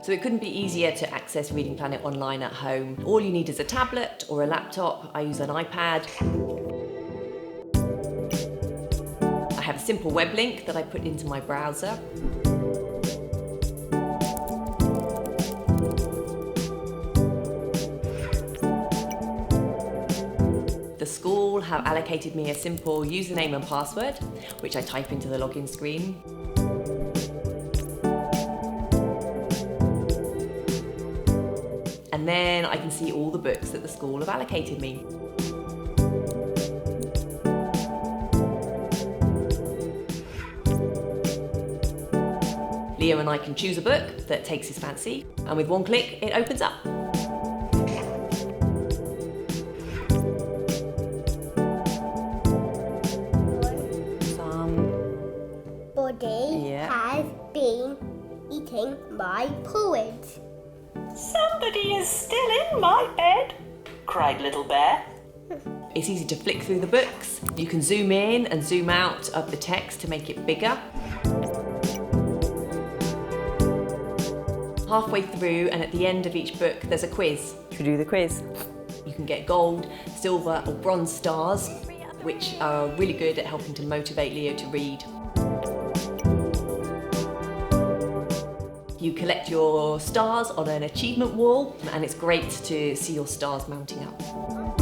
So it couldn't be easier to access Reading Planet online at home. All you need is a tablet or a laptop. I use an iPad. I have a simple web link that I put into my browser. The school have allocated me a simple username and password, which I type into the login screen. And then I can see all the books that the school have allocated me. Leo and I can choose a book that takes his fancy, and with one click, it opens up. Somebody has been eating my porridge. Somebody is still in my bed, cried Little Bear. It's easy to flick through the books. You can zoom in and zoom out of the text to make it bigger. Halfway through and at the end of each book, there's a quiz. Should we do the quiz? You can get gold, silver or bronze stars, which are really good at helping to motivate Leo to read. You collect your stars on an achievement wall, and it's great to see your stars mounting up.